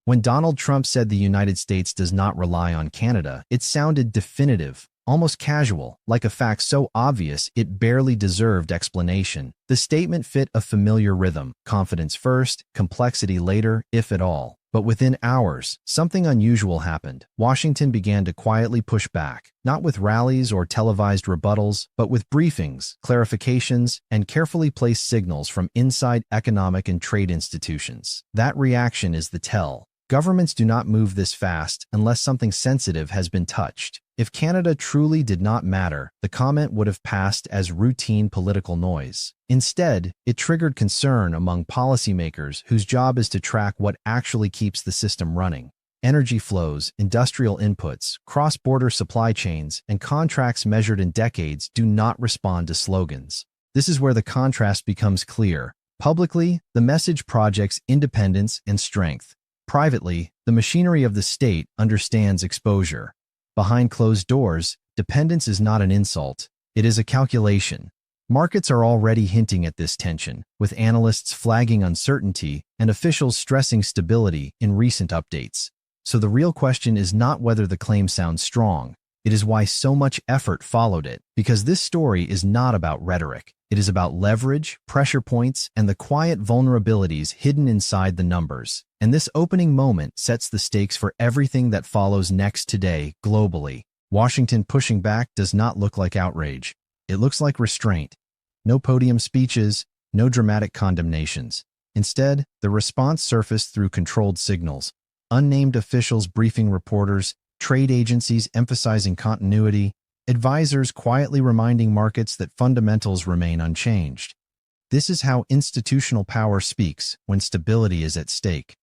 When Donald Trump said the United States does not rely on Canada, it sounded definitive, almost casual, like a fact so obvious it barely deserved explanation. The statement fit a familiar rhythm: confidence first, complexity later, if at all. But within hours, something unusual happened. Washington began to quietly push back, not with rallies or televised rebuttals, but with briefings, clarifications, and carefully placed signals from inside economic and trade institutions. That reaction is the tell. Governments do not move this fast unless something sensitive has been touched. If Canada truly did not matter, the comment would have passed as routine political noise. Instead, it triggered concern among policymakers whose job is to track what actually keeps the system running. Energy flows, industrial inputs, cross-border supply chains, and contracts measured in decades do not respond to slogans. This is where the contrast becomes clear. Publicly, the message projects independence and strength. Privately, the machinery of the state understands exposure. Behind closed doors, dependence is not an insult. It is a calculation. Markets are already hinting at this tension, with analysts flagging uncertainty and officials stressing stability in recent updates. So the real question is not whether the claim sounds strong. It is why so much effort followed it, because this story is not about rhetoric. It is about leverage, pressure points, and the quiet vulnerabilities hidden inside the numbers. And this opening moment sets the stakes for everything that follows next today, globally. Washington pushing back does not look like outrage. It looks like restraint. No podium speeches, no dramatic condemnations. Instead, the response surfaced through controlled signals. Unnamed officials briefing reporters, trade agencies emphasizing continuity, advisors quietly reminding markets that fundamentals remain unchanged. This is how institutional power speaks when stability is at stake.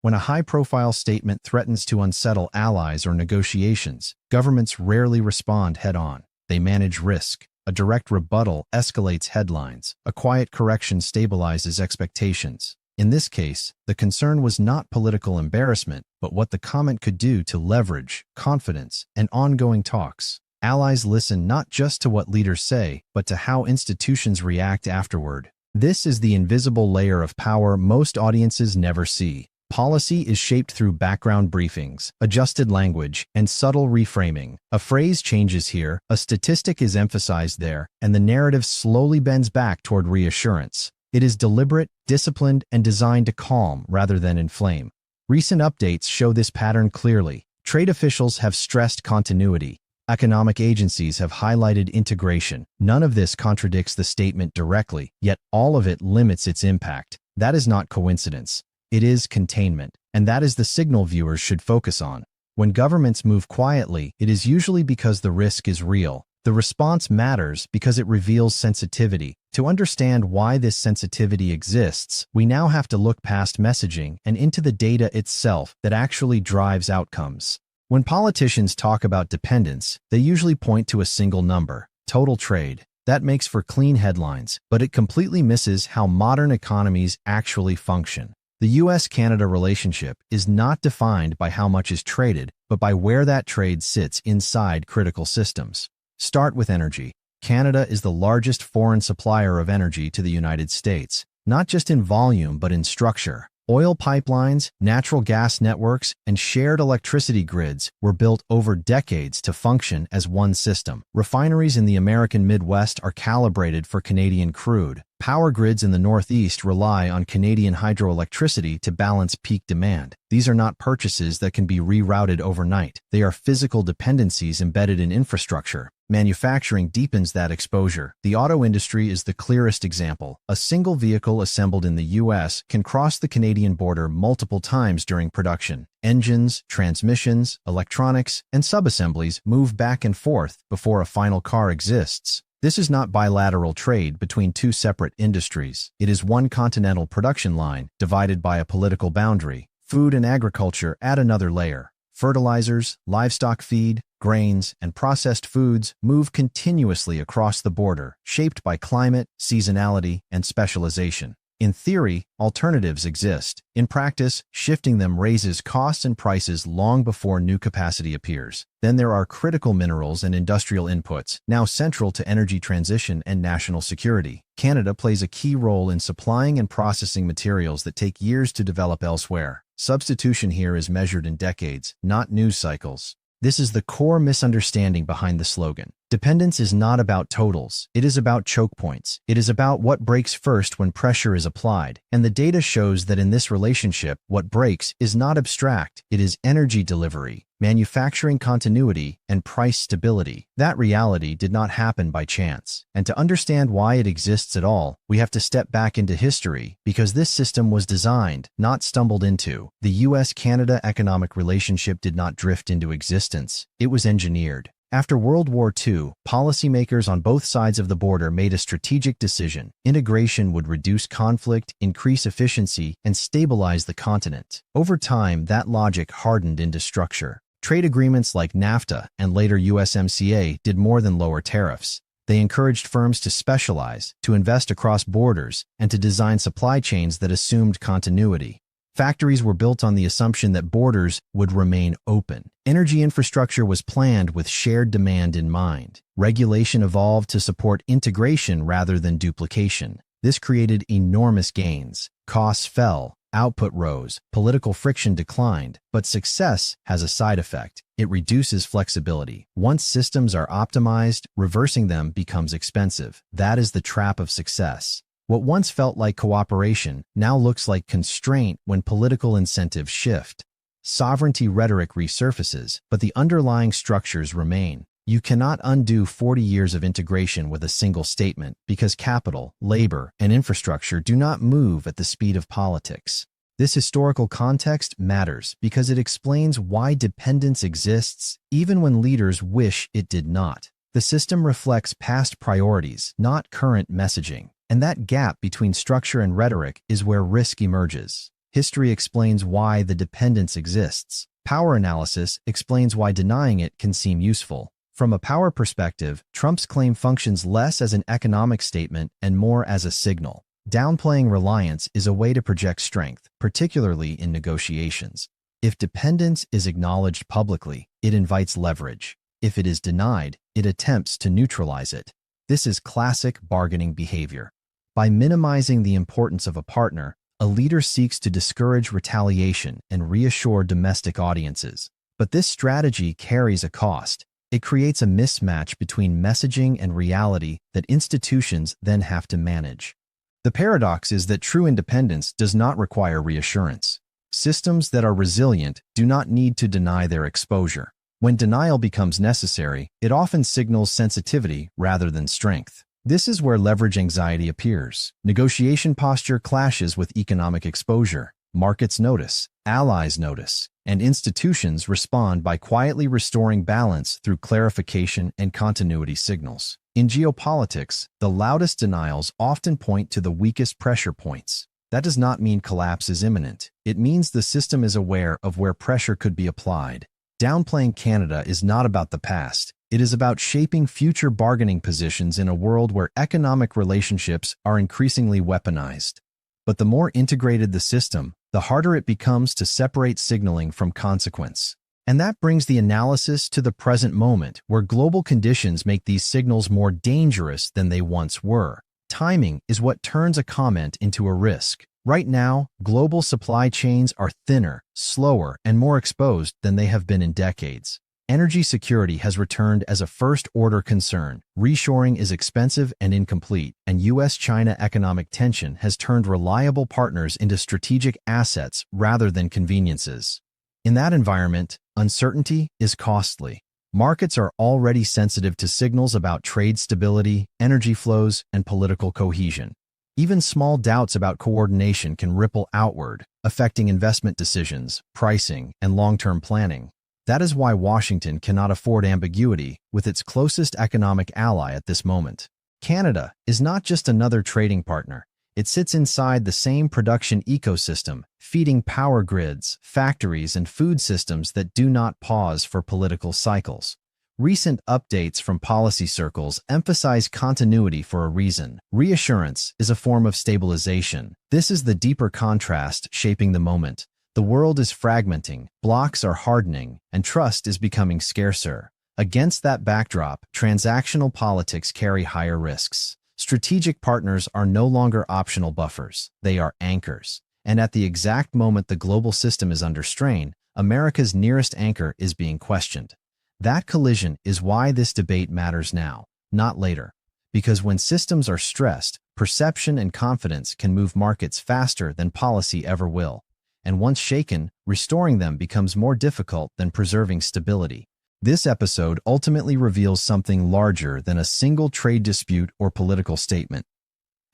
When a high-profile statement threatens to unsettle allies or negotiations, governments rarely respond head-on. They manage risk. A direct rebuttal escalates headlines. A quiet correction stabilizes expectations. In this case, the concern was not political embarrassment, but what the comment could do to leverage, confidence, and ongoing talks. Allies listen not just to what leaders say, but to how institutions react afterward. This is the invisible layer of power most audiences never see. Policy is shaped through background briefings, adjusted language, and subtle reframing. A phrase changes here, a statistic is emphasized there, and the narrative slowly bends back toward reassurance. It is deliberate, disciplined, and designed to calm rather than inflame. Recent updates show this pattern clearly. Trade officials have stressed continuity. Economic agencies have highlighted integration. None of this contradicts the statement directly, yet all of it limits its impact. That is not coincidence. It is containment, and that is the signal viewers should focus on. When governments move quietly, it is usually because the risk is real. The response matters because it reveals sensitivity. To understand why this sensitivity exists, we now have to look past messaging and into the data itself that actually drives outcomes. When politicians talk about dependence, they usually point to a single number: total trade. That makes for clean headlines, but it completely misses how modern economies actually function. The US-Canada relationship is not defined by how much is traded, but by where that trade sits inside critical systems. Start with energy. Canada is the largest foreign supplier of energy to the United States, not just in volume but in structure. Oil pipelines, natural gas networks, and shared electricity grids were built over decades to function as one system. Refineries in the American Midwest are calibrated for Canadian crude. Power grids in the Northeast rely on Canadian hydroelectricity to balance peak demand. These are not purchases that can be rerouted overnight. They are physical dependencies embedded in infrastructure. Manufacturing deepens that exposure. The auto industry is the clearest example. A single vehicle assembled in the U.S. can cross the Canadian border multiple times during production. Engines, transmissions, electronics, and subassemblies move back and forth before a final car exists. This is not bilateral trade between two separate industries. It is one continental production line, divided by a political boundary. Food and agriculture add another layer. Fertilizers, livestock feed, grains, and processed foods move continuously across the border, shaped by climate, seasonality, and specialization. In theory, alternatives exist. In practice, shifting them raises costs and prices long before new capacity appears. Then there are critical minerals and industrial inputs, now central to energy transition and national security. Canada plays a key role in supplying and processing materials that take years to develop elsewhere. Substitution here is measured in decades, not news cycles. This is the core misunderstanding behind the slogan. Dependence is not about totals. It is about choke points. It is about what breaks first when pressure is applied. And the data shows that in this relationship, what breaks is not abstract. It is energy delivery, manufacturing continuity, and price stability. That reality did not happen by chance. And to understand why it exists at all, we have to step back into history, because this system was designed, not stumbled into. The US-Canada economic relationship did not drift into existence. It was engineered. After World War II, policymakers on both sides of the border made a strategic decision. Integration would reduce conflict, increase efficiency, and stabilize the continent. Over time, that logic hardened into structure. Trade agreements like NAFTA and later USMCA did more than lower tariffs. They encouraged firms to specialize, to invest across borders, and to design supply chains that assumed continuity. Factories were built on the assumption that borders would remain open. Energy infrastructure was planned with shared demand in mind. Regulation evolved to support integration rather than duplication. This created enormous gains. Costs fell, output rose, political friction declined, but success has a side effect. It reduces flexibility. Once systems are optimized, reversing them becomes expensive. That is the trap of success. What once felt like cooperation now looks like constraint when political incentives shift. Sovereignty rhetoric resurfaces, but the underlying structures remain. You cannot undo 40 years of integration with a single statement because capital, labor, and infrastructure do not move at the speed of politics. This historical context matters because it explains why dependence exists even when leaders wish it did not. The system reflects past priorities, not current messaging. And that gap between structure and rhetoric is where risk emerges. History explains why the dependence exists. Power analysis explains why denying it can seem useful. From a power perspective, Trump's claim functions less as an economic statement and more as a signal. Downplaying reliance is a way to project strength, particularly in negotiations. If dependence is acknowledged publicly, it invites leverage. If it is denied, it attempts to neutralize it. This is classic bargaining behavior. By minimizing the importance of a partner, a leader seeks to discourage retaliation and reassure domestic audiences. But this strategy carries a cost. It creates a mismatch between messaging and reality that institutions then have to manage. The paradox is that true independence does not require reassurance. Systems that are resilient do not need to deny their exposure. When denial becomes necessary, it often signals sensitivity rather than strength. This is where leverage anxiety appears. Negotiation posture clashes with economic exposure. Markets notice, allies notice, and institutions respond by quietly restoring balance through clarification and continuity signals. In geopolitics, the loudest denials often point to the weakest pressure points. That does not mean collapse is imminent. It means the system is aware of where pressure could be applied. Downplaying Canada is not about the past. It is about shaping future bargaining positions in a world where economic relationships are increasingly weaponized. But the more integrated the system, the harder it becomes to separate signaling from consequence. And that brings the analysis to the present moment, where global conditions make these signals more dangerous than they once were. Timing is what turns a comment into a risk. Right now, global supply chains are thinner, slower, and more exposed than they have been in decades. Energy security has returned as a first-order concern. Reshoring is expensive and incomplete, and U.S.-China economic tension has turned reliable partners into strategic assets rather than conveniences. In that environment, uncertainty is costly. Markets are already sensitive to signals about trade stability, energy flows, and political cohesion. Even small doubts about coordination can ripple outward, affecting investment decisions, pricing, and long-term planning. That is why Washington cannot afford ambiguity with its closest economic ally at this moment. Canada is not just another trading partner. It sits inside the same production ecosystem, feeding power grids, factories, and food systems that do not pause for political cycles. Recent updates from policy circles emphasize continuity for a reason. Reassurance is a form of stabilization. This is the deeper contrast shaping the moment. The world is fragmenting, blocks are hardening, and trust is becoming scarcer. Against that backdrop, transactional politics carry higher risks. Strategic partners are no longer optional buffers. They are anchors. And at the exact moment the global system is under strain, America's nearest anchor is being questioned. That collision is why this debate matters now, not later. Because when systems are stressed, perception and confidence can move markets faster than policy ever will. And once shaken, restoring them becomes more difficult than preserving stability. This episode ultimately reveals something larger than a single trade dispute or political statement.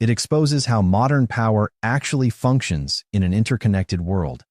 It exposes how modern power actually functions in an interconnected world.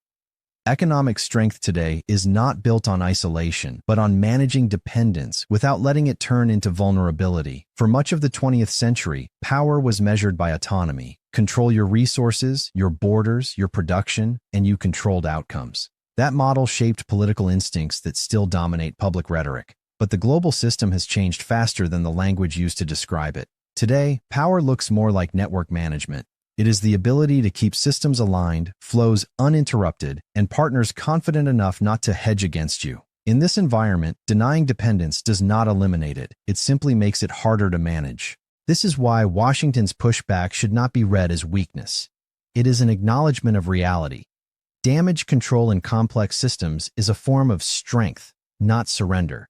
Economic strength today is not built on isolation, but on managing dependence without letting it turn into vulnerability. For much of the 20th century, power was measured by autonomy. Control your resources, your borders, your production, and you controlled outcomes. That model shaped political instincts that still dominate public rhetoric. But the global system has changed faster than the language used to describe it. Today, power looks more like network management. It is the ability to keep systems aligned, flows uninterrupted, and partners confident enough not to hedge against you. In this environment, denying dependence does not eliminate it. It simply makes it harder to manage. This is why Washington's pushback should not be read as weakness. It is an acknowledgement of reality. Damage control in complex systems is a form of strength, not surrender.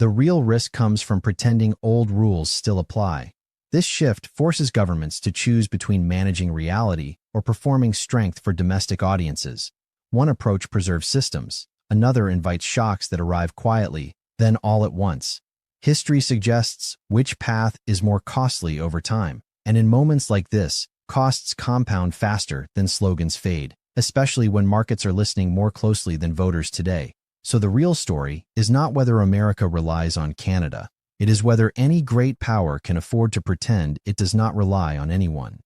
The real risk comes from pretending old rules still apply. This shift forces governments to choose between managing reality or performing strength for domestic audiences. One approach preserves systems. Another invites shocks that arrive quietly, then all at once. History suggests which path is more costly over time. And in moments like this, costs compound faster than slogans fade, especially when markets are listening more closely than voters today. So the real story is not whether America relies on Canada. It is whether any great power can afford to pretend it does not rely on anyone.